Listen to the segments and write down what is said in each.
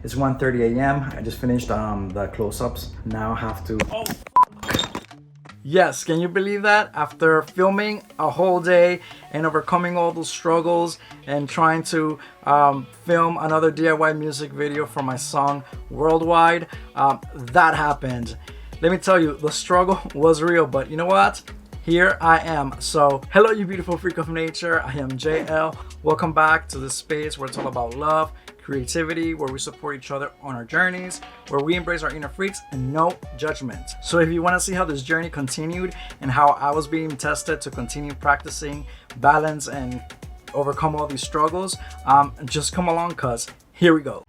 It's 1:30 a.m. I just finished the close-ups. Now I have to... Oh. Yes, can you believe that? After filming a whole day and overcoming all those struggles and trying to film another DIY music video for my song Worldwide, that happened. Let me tell you, the struggle was real, but you know what? Here I am. So, hello you beautiful freak of nature. I am JL. Welcome back to this space where it's all about love, creativity, where we support each other on our journeys, where we embrace our inner freaks and no judgment. So if you want to see how this journey continued and how I was being tested to continue practicing balance and overcome all these struggles, just come along, cuz here we go.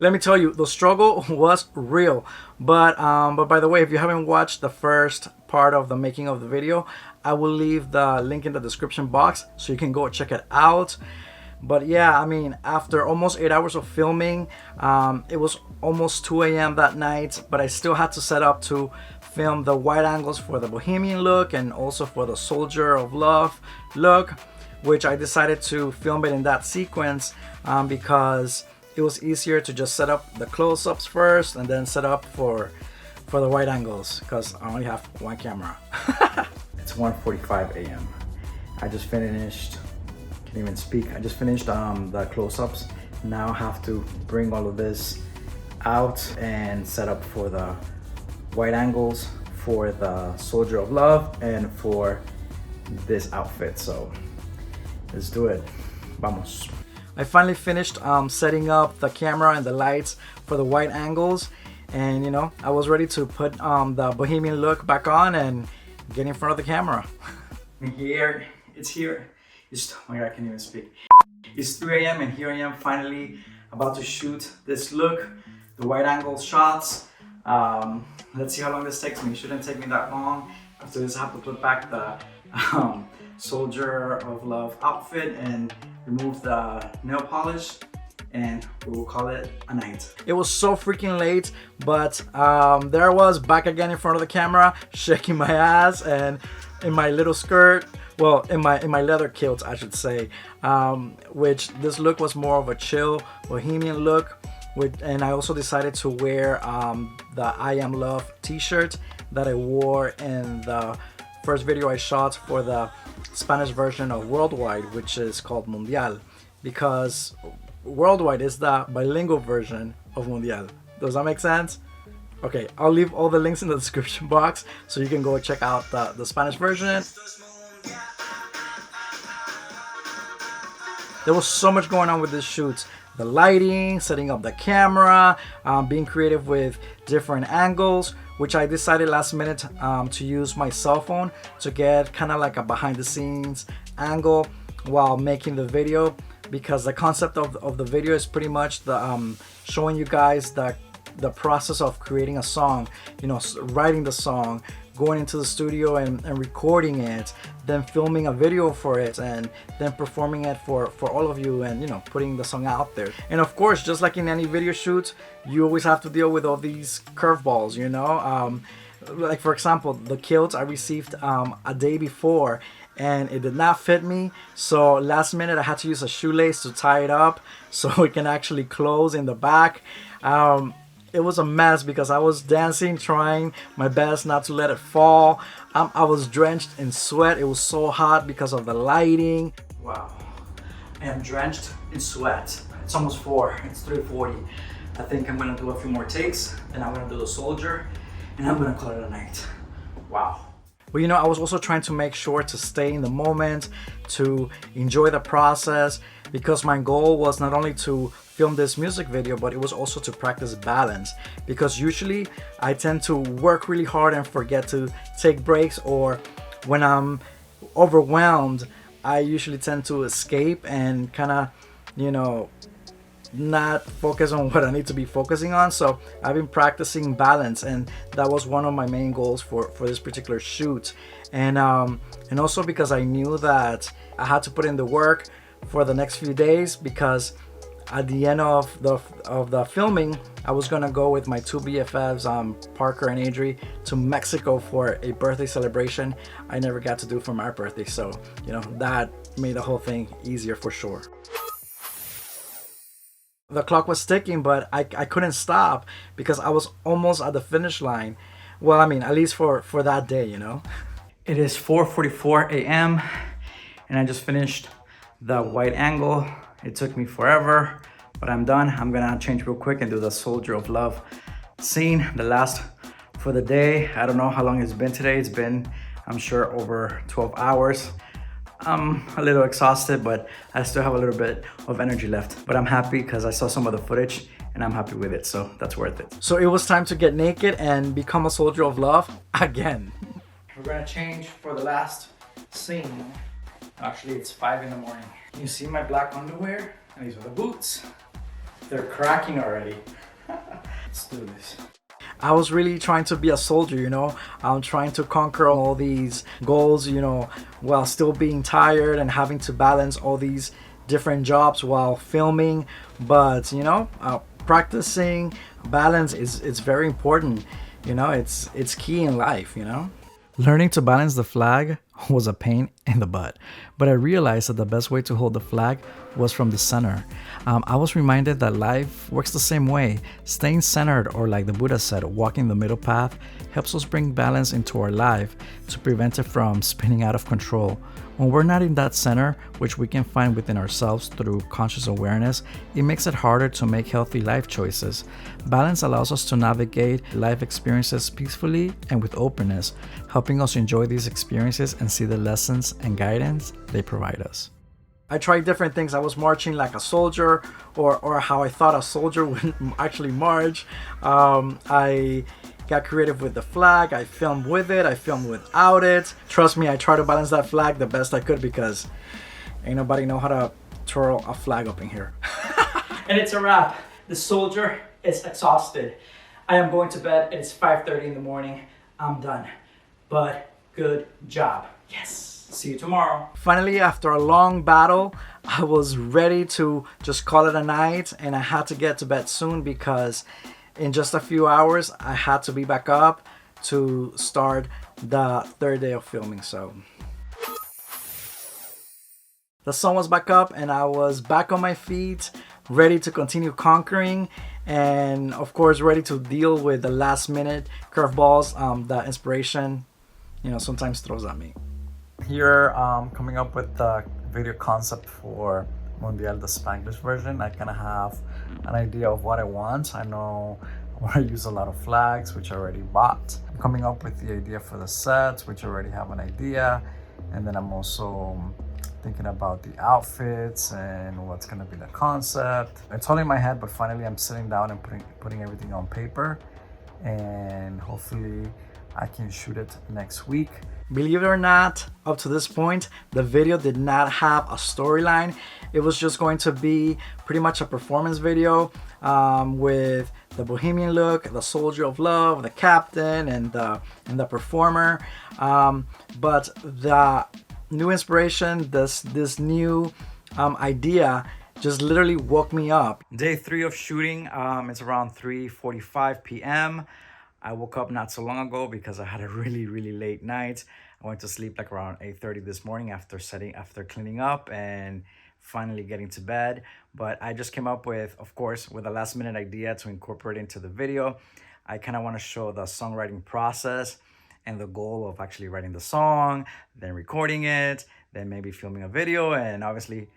Let me tell you, the struggle was real. But by the way, if you haven't watched the first part of the making of the video, I will leave the link in the description box so you can go check it out. But yeah, I mean, after almost 8 hours of filming, it was almost 2 a.m. that night, but I still had to set up to film the wide angles for the bohemian look and also for the soldier of love look, which I decided to film it in that sequence because it was easier to just set up the close-ups first and then set up for the wide angles because I only have one camera. It's 1:45 a.m. I just finished, can't even speak. I just finished the close-ups. Now I have to bring all of this out and set up for the wide angles for the soldier of love and for this outfit. So let's do it. Vamos. I finally finished setting up the camera and the lights for the wide angles, and you know, I was ready to put the bohemian look back on and get in front of the camera. Here, it's oh my god, I can't even speak. It's 3 a.m. and here I am finally about to shoot this look, the wide angle shots. Let's see how long this takes me. It shouldn't take me that long. After this I have to put back the soldier of love outfit and remove the nail polish, and we will call it a night. It was so freaking late, but there I was back again in front of the camera, shaking my ass and in my little skirt, well, in my leather kilt I should say, which this look was more of a chill bohemian look, and I also decided to wear the I Am Love t-shirt that I wore in the first video I shot for the Spanish version of Worldwide, which is called Mundial, because Worldwide is the bilingual version of Mundial. Does that make sense? Okay, I'll leave all the links in the description box so you can go check out the Spanish version. There was so much going on with this shoot. The lighting, setting up the camera, being creative with different angles, which I decided last minute to use my cell phone to get kind of like a behind the scenes angle while making the video, because the concept of the video is pretty much the showing you guys the process of creating a song, you know, writing the song, going into the studio and recording it, then filming a video for it, and then performing it for all of you, and you know, putting the song out there. And of course, just like in any video shoot, you always have to deal with all these curveballs, you know. Like for example, the kilt I received a day before and it did not fit me, so last minute I had to use a shoelace to tie it up so it can actually close in the back. It was a mess because I was dancing, trying my best not to let it fall. I was drenched in sweat. It was so hot because of the lighting. Wow, I am drenched in sweat. It's almost 4, it's 3:40. I think I'm gonna do a few more takes, then I'm gonna do the soldier, and I'm gonna call it a night. Wow. But you know, I was also trying to make sure to stay in the moment, to enjoy the process, because my goal was not only to film this music video, but it was also to practice balance, because usually I tend to work really hard and forget to take breaks, or when I'm overwhelmed I usually tend to escape and kind of, you know, not focus on what I need to be focusing on. So I've been practicing balance, and that was one of my main goals for this particular shoot. And also because I knew that I had to put in the work for the next few days, because at the end of the filming, I was gonna go with my two BFFs, Parker and Adri, to Mexico for a birthday celebration I never got to do for my birthday. So, you know, that made the whole thing easier for sure. The clock was ticking, but I couldn't stop because I was almost at the finish line. Well, I mean, at least for that day, you know. It is 4:44 a.m. and I just finished the wide angle. It took me forever, but I'm done. I'm gonna change real quick and do the Soldier of Love scene, the last for the day. I don't know how long it's been today. It's been, I'm sure, over 12 hours. I'm a little exhausted, but I still have a little bit of energy left. But I'm happy because I saw some of the footage and I'm happy with it, so that's worth it. So it was time to get naked and become a soldier of love again. We're gonna change for the last scene. Actually, it's 5 in the morning. You see my black underwear? And these are the boots. They're cracking already. Let's do this. I was really trying to be a soldier, you know. I'm trying to conquer all these goals, you know, while still being tired and having to balance all these different jobs while filming. But, you know, practicing balance is very important. You know, it's key in life, you know. Learning to balance the flag was a pain in the butt, but I realized that the best way to hold the flag was from the center. I was reminded that life works the same way. Staying centered, or like the Buddha said, walking the middle path, helps us bring balance into our life to prevent it from spinning out of control. When we're not in that center, which we can find within ourselves through conscious awareness, it makes it harder to make healthy life choices. Balance allows us to navigate life experiences peacefully and with openness, helping us enjoy these experiences and see the lessons and guidance they provide us. I tried different things. I was marching like a soldier, or how I thought a soldier would actually march. I got creative with the flag. I filmed with it. I filmed without it. Trust me, I tried to balance that flag the best I could because ain't nobody know how to twirl a flag up in here. And it's a wrap. The soldier is exhausted. I am going to bed. It's 5:30 in the morning. I'm done. But good job. Yes. See you tomorrow. Finally, after a long battle, I was ready to just call it a night, and I had to get to bed soon because in just a few hours, I had to be back up to start the third day of filming. So the sun was back up and I was back on my feet, ready to continue conquering, and of course, ready to deal with the last minute curveballs that inspiration, you know, sometimes throws at me. Here, coming up with the video concept for Mundial, the Spanglish version. I kind of have an idea of what I want. I know I want to use a lot of flags, which I already bought. I'm coming up with the idea for the sets, which I already have an idea. And then I'm also thinking about the outfits and what's going to be the concept. It's all in my head, but finally I'm sitting down and putting everything on paper. And hopefully I can shoot it next week. Believe it or not, up to this point, the video did not have a storyline. It was just going to be pretty much a performance video with the bohemian look, the soldier of love, the captain, and the performer. But the new inspiration, this new idea, just literally woke me up. Day 3 of shooting. It's around 3:45 p.m. I woke up not so long ago because I had a really late night. I went to sleep like around 8:30 this morning after cleaning up and finally getting to bed. But I just came up with, of course, with a last minute idea to incorporate into the video. I kind of want to show the songwriting process and the goal of actually writing the song, then recording it, then maybe filming a video, and obviously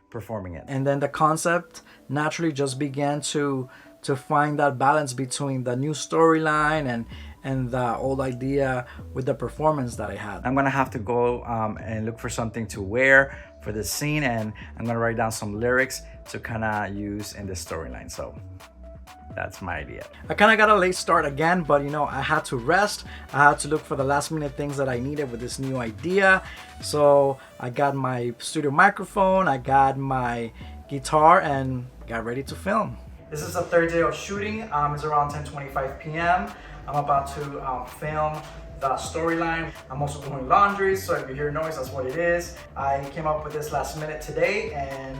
performing it. And then the concept naturally just began to find that balance between the new storyline and the old idea with the performance that I had. I'm gonna have to go and look for something to wear for this scene, and I'm gonna write down some lyrics to kind of use in this storyline. So that's my idea. I kind of got a late start again, but you know, I had to rest. I had to look for the last minute things that I needed with this new idea. So I got my studio microphone, I got my guitar, and got ready to film. This is the third day of shooting. It's around 10:25 p.m. I'm about to film the storyline. I'm also doing laundry, so if you hear noise, that's what it is. I came up with this last minute today, and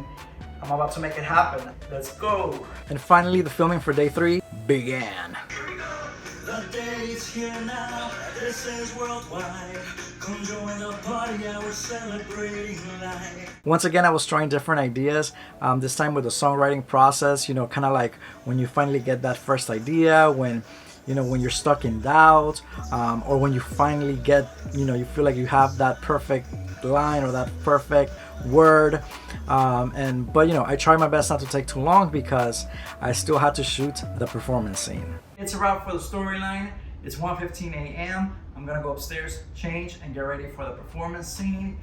I'm about to make it happen. Let's go. And finally, the filming for day 3 began. The day is here now. This is worldwide. Come join the party. We're celebrating life. Once again, I was trying different ideas. This time with the songwriting process, you know, kind of like when you finally get that first idea, when you're stuck in doubt, or when you finally get, you feel like you have that perfect line or that perfect word. But I tried my best not to take too long because I still had to shoot the performance scene. It's a wrap for the storyline. It's 1:15 a.m. I'm gonna go upstairs, change, and get ready for the performance scene,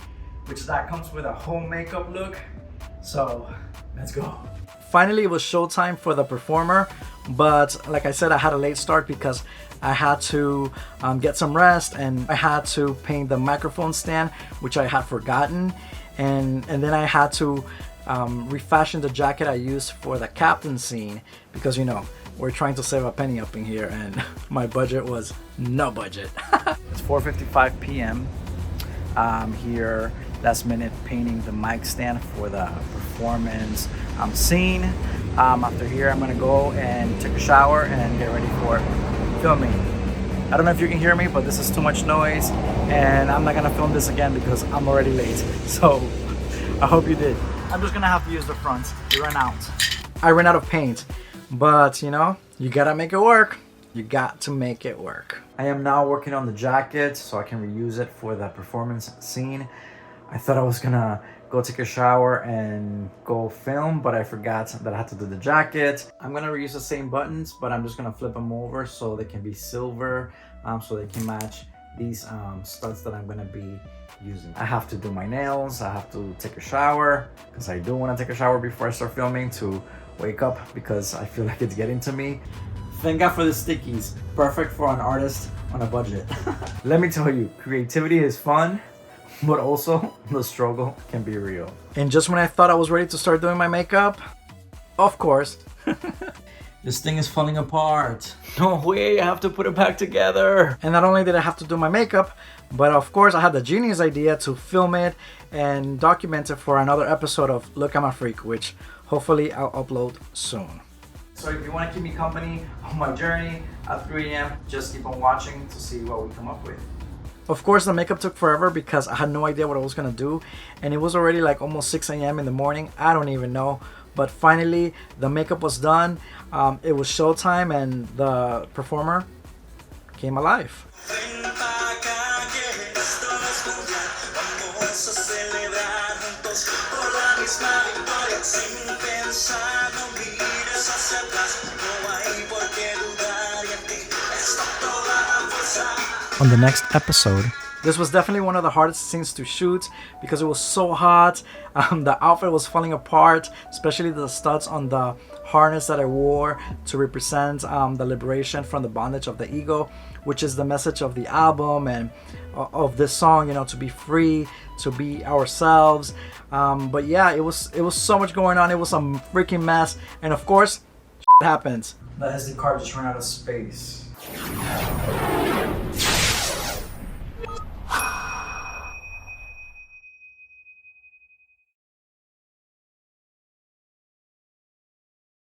which that comes with a whole makeup look. So let's go. Finally, it was showtime for the performer, but like I said, I had a late start because I had to get some rest, and I had to paint the microphone stand, which I had forgotten, and then I had to refashion the jacket I used for the captain scene because we're trying to save a penny up in here, and my budget was no budget. It's 4:55 p.m. I'm here last minute painting the mic stand for the performance scene. After here, I'm gonna go and take a shower and get ready for filming. I don't know if you can hear me, but this is too much noise, and I'm not gonna film this again because I'm already late. So I hope you did. I'm just gonna have to use the front. It ran out. I ran out of paint, but you gotta make it work. You got to make it work. I am now working on the jacket so I can reuse it for the performance scene. I thought I was gonna go take a shower and go film, but I forgot that I had to do the jacket. I'm gonna reuse the same buttons, but I'm just gonna flip them over so they can be silver, so they can match these studs that I'm gonna be using. I have to do my nails, I have to take a shower, because I do want to take a shower before I start filming to wake up, because I feel like it's getting to me. Thank God for the stickies. Perfect for an artist on a budget. Let me tell you, creativity is fun, but also the struggle can be real. And just when I thought I was ready to start doing my makeup, of course, this thing is falling apart. No way, I have to put it back together. And not only did I have to do my makeup, but of course I had the genius idea to film it and document it for another episode of Look, I'm a Freak, which hopefully I'll upload soon. So if you want to keep me company on my journey at 3 a.m., just keep on watching to see what we come up with. Of course, the makeup took forever because I had no idea what I was gonna do, and it was already like almost 6 a.m. in the morning. I don't even know, but finally the makeup was done. It was showtime, and the performer came alive. On the next episode, this was definitely one of the hardest scenes to shoot because it was so hot. The outfit was falling apart, especially the studs on the harness that I wore to represent the liberation from the bondage of the ego, which is the message of the album and of this song, to be free, to be ourselves. But yeah, it was so much going on. It was a freaking mess, and of course, shit happens. The SD card just ran out of space.